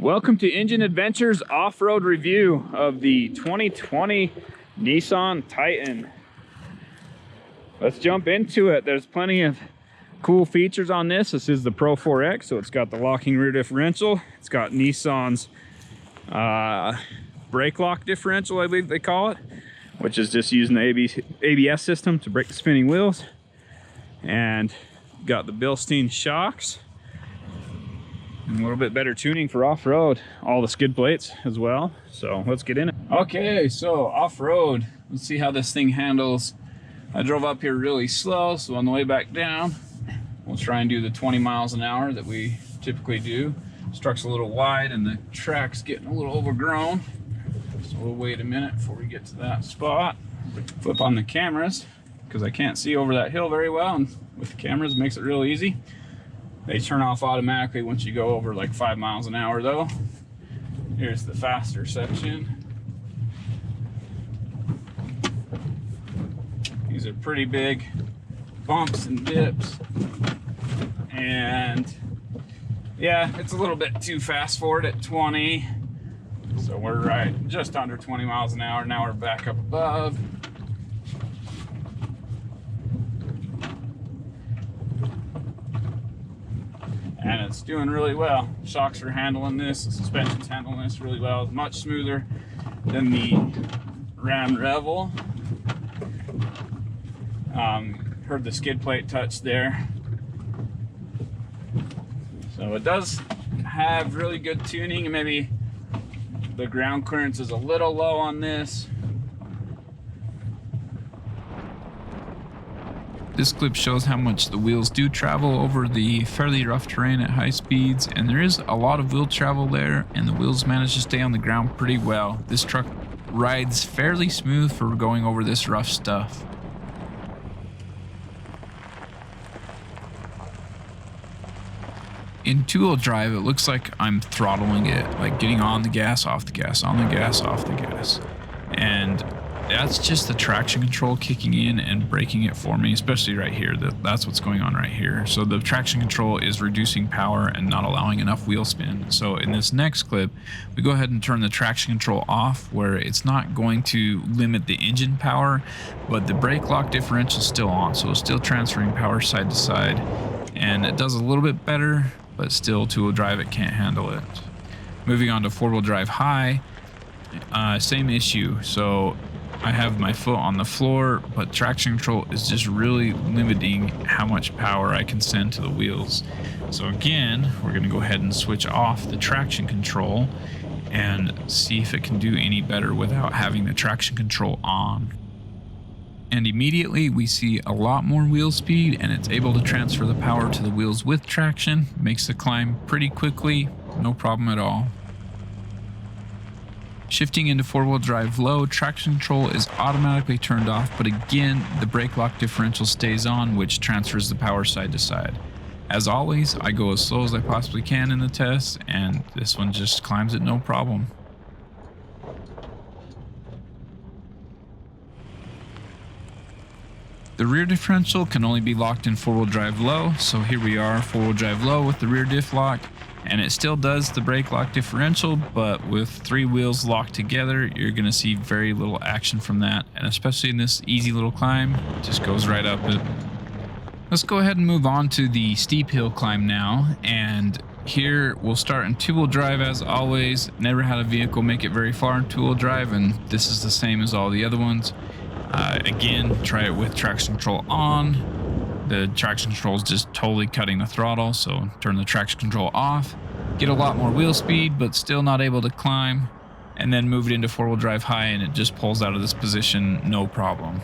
Welcome to Engine Adventures off-road review of the 2020 Nissan Titan. Let's jump into it. There's plenty of cool features on this. This is the Pro 4X, so it's got the locking rear differential. It's got Nissan's brake lock differential, I believe they call it, which is just using the ABS system to brake the spinning wheels. And got the Bilstein shocks. And a little bit better tuning for off-road. All the skid plates as well. So let's get in it. Okay, so off-road. Let's see how this thing handles. I drove up here really slow, so on the way back down, we'll try and do the 20 miles an hour that we typically do. This truck's a little wide and the track's getting a little overgrown. So we'll wait a minute before we get to that spot. Flip on the cameras, because I can't see over that hill very well, and with the cameras it makes it real easy. They turn off automatically once you go over like 5 miles an hour though. Here's the faster section. These are pretty big bumps and dips. And yeah, it's a little bit too fast for it at 20. So we're right just under 20 miles an hour. Now we're back up above. And it's doing really well. Shocks are handling this, the suspension's handling this really well. It's much smoother than the Ram Revel. Heard the skid plate touch there. So it does have really good tuning, and maybe the ground clearance is a little low on this. This clip shows how much the wheels do travel over the fairly rough terrain at high speeds, and there is a lot of wheel travel there, and the wheels manage to stay on the ground pretty well. This truck rides fairly smooth for going over this rough stuff. In two-wheel drive, it looks like I'm throttling it, like getting on the gas, off the gas, on the gas, off the gas. And that's just the traction control kicking in and braking it for me, especially right here. That's what's going on right here. So the traction control is reducing power and not allowing enough wheel spin. So in this next clip, we go ahead and turn the traction control off, where it's not going to limit the engine power, but the brake lock differential is still on. So it's still transferring power side to side, and it does a little bit better, but still two-wheel drive, it can't handle it. Moving on to four-wheel drive high, same issue. So I have my foot on the floor, but traction control is just really limiting how much power I can send to the wheels. So again, we're going to go ahead and switch off the traction control and see if it can do any better without having the traction control on. And immediately we see a lot more wheel speed, and it's able to transfer the power to the wheels with traction. Makes the climb pretty quickly, no problem at all. Shifting into four-wheel drive low, traction control is automatically turned off, but again, the brake lock differential stays on, which transfers the power side to side. As always, I go as slow as I possibly can in the test, and this one just climbs it no problem. The rear differential can only be locked in four-wheel drive low, so here we are, four-wheel drive low with the rear diff lock. And it still does the brake lock differential, but with three wheels locked together, you're going to see very little action from that. And especially in this easy little climb, it just goes right up it. Let's go ahead and move on to the steep hill climb now. And here we'll start in two-wheel drive as always. Never had a vehicle make it very far in two-wheel drive, and this is the same as all the other ones. Again, try it with traction control on. The traction control is just totally cutting the throttle, so turn the traction control off. Get a lot more wheel speed, but still not able to climb. And then move it into four-wheel drive high, and it just pulls out of this position, no problem.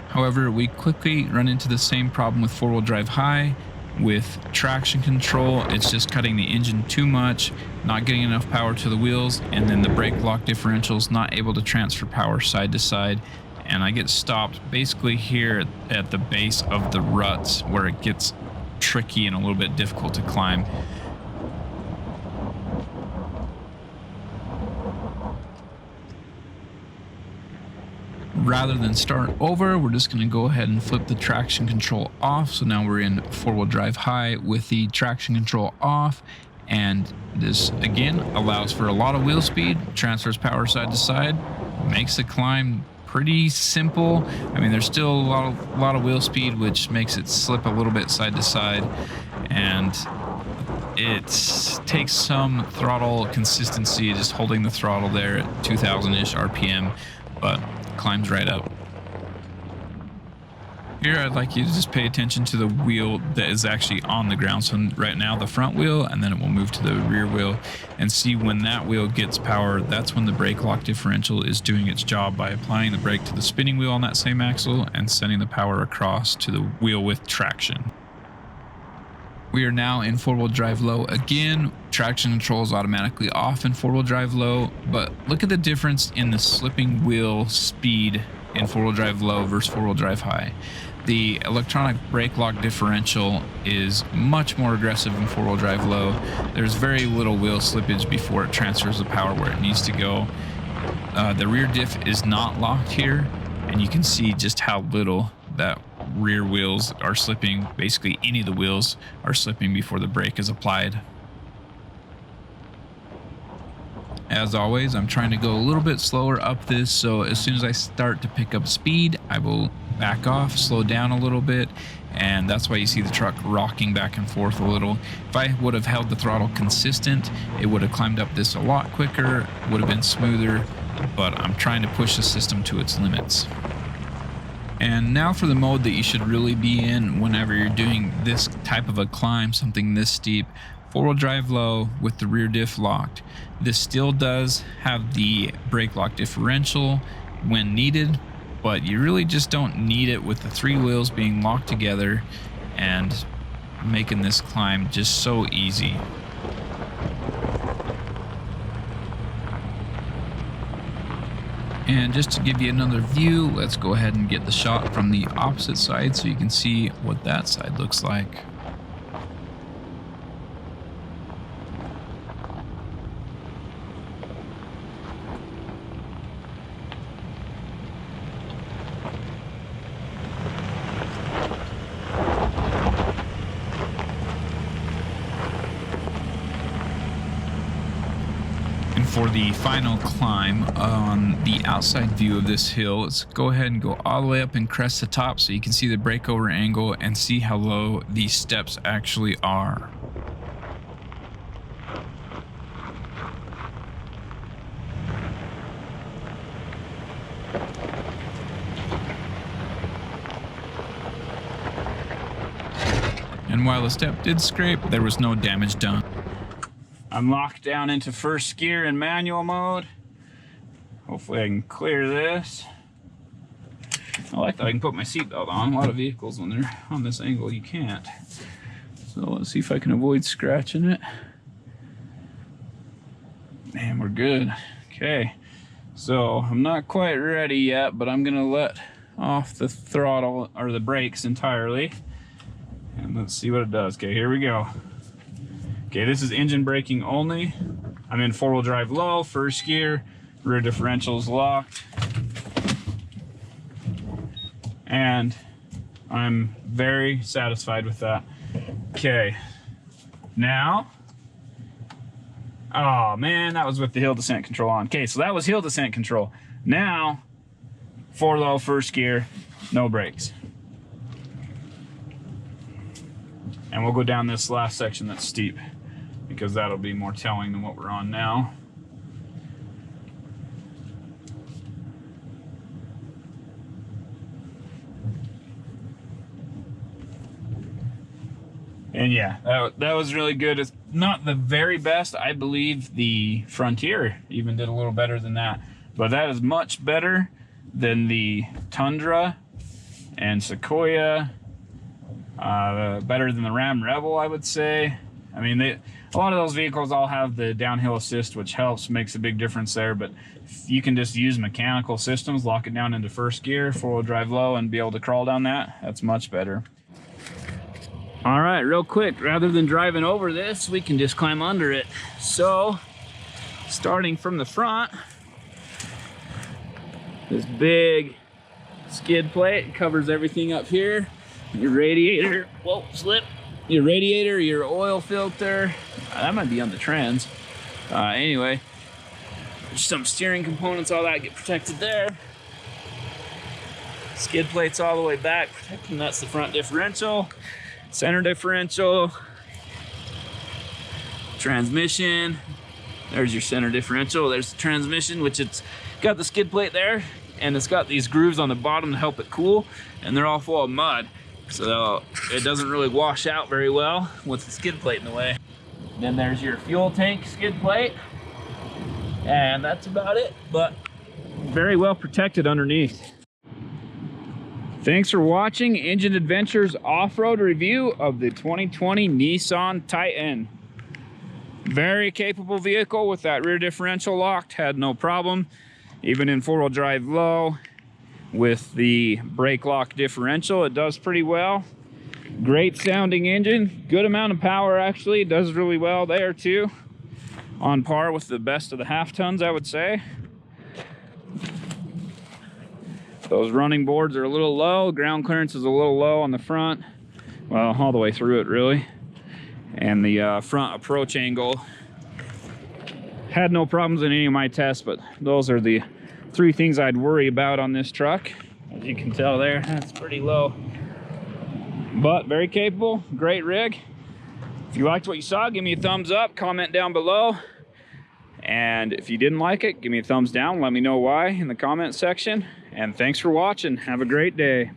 However, we quickly run into the same problem with four-wheel drive high. With traction control, it's just cutting the engine too much, not getting enough power to the wheels, and then the brake lock differential is not able to transfer power side to side. And I get stopped basically here at the base of the ruts, where it gets tricky and a little bit difficult to climb. Rather than start over, we're just going to go ahead and flip the traction control off. So now we're in four-wheel drive high with the traction control off, And this again allows for a lot of wheel speed, transfers power side to side, makes the climb pretty simple. I mean, there's still a lot of wheel speed, which makes it slip a little bit side to side, and it takes some throttle consistency, just holding the throttle there at 2,000-ish RPM, but climbs right up. Here, I'd like you to just pay attention to the wheel that is actually on the ground. So right now, the front wheel, and then it will move to the rear wheel, and see when that wheel gets power, that's when the brake lock differential is doing its job by applying the brake to the spinning wheel on that same axle and sending the power across to the wheel with traction. We are now in four-wheel drive low again. Traction control is automatically off in four-wheel drive low, but look at the difference in the slipping wheel speed in four-wheel drive low versus four-wheel drive high. The electronic brake lock differential is much more aggressive in four-wheel drive low. There's very little wheel slippage before it transfers the power where it needs to go. The rear diff is not locked here, and you can see just how little that rear wheels are slipping. Basically, any of the wheels are slipping before the brake is applied. As always, I'm trying to go a little bit slower up this, so as soon as I start to pick up speed, I will back off, slow down a little bit, and that's why you see the truck rocking back and forth a little. If I would have held the throttle consistent, it would have climbed up this a lot quicker, would have been smoother, but I'm trying to push the system to its limits. And now for the mode that you should really be in whenever you're doing this type of a climb, something this steep. Four-wheel drive low with the rear diff locked. This still does have the brake lock differential when needed, but you really just don't need it with the three wheels being locked together and making this climb just so easy. And just to give you another view, let's go ahead and get the shot from the opposite side so you can see what that side looks like. For the final climb on the outside view of this hill, let's go ahead and go all the way up and crest the top so you can see the breakover angle and see how low these steps actually are. And while the step did scrape, there was no damage done. I'm locked down into first gear in manual mode. Hopefully I can clear this. I like that I can put my seatbelt on. A lot of vehicles, when they're on this angle, you can't. So let's see if I can avoid scratching it. And we're good. Okay, so I'm not quite ready yet, but I'm gonna let off the throttle or the brakes entirely. And let's see what it does. Okay, here we go. Okay, this is engine braking only. I'm in four-wheel drive low, first gear, rear differential is locked. And I'm very satisfied with that. Okay, now, oh man, that was with the hill descent control on. Okay, so that was hill descent control. Now, four low, first gear, no brakes. And we'll go down this last section that's steep, because that'll be more telling than what we're on now. And yeah, that was really good. It's not the very best. I believe the Frontier even did a little better than that. But that is much better than the Tundra and Sequoia. Better than the Ram Rebel, I would say. I mean, a lot of those vehicles all have the downhill assist, which helps, makes a big difference there. But if you can just use mechanical systems, lock it down into first gear, four-wheel drive low, and be able to crawl down that, that's much better. All right, real quick, rather than driving over this, we can just climb under it. So, starting from the front, this big skid plate covers everything up here. Your radiator, whoa, slip, your radiator, your oil filter. That might be on the trans. Anyway, some steering components, all that get protected there. Skid plates all the way back, protecting that's the front differential, center differential, transmission. There's your center differential. There's the transmission, which it's got the skid plate there, and it's got these grooves on the bottom to help it cool, and they're all full of mud, so it doesn't really wash out very well with the skid plate in the way. Then there's your fuel tank skid plate, and that's about it, but very well protected underneath. Thanks for watching Engine Adventures off-road review of the 2020 Nissan Titan. Very capable vehicle with that rear differential locked, had no problem. Even in four-wheel drive low with the brake lock differential, it does pretty well. Great sounding engine, good amount of power actually, it does really well there too. On par with the best of the half tons, I would say. Those running boards are a little low, ground clearance is a little low on the front. Well, all the way through it really. And the front approach angle had no problems in any of my tests, but those are the three things I'd worry about on this truck. As you can tell there, that's pretty low. But very capable, great rig. If you liked what you saw, give me a thumbs up, comment down below. And if you didn't like it, give me a thumbs down, let me know why in the comment section. And thanks for watching, have a great day.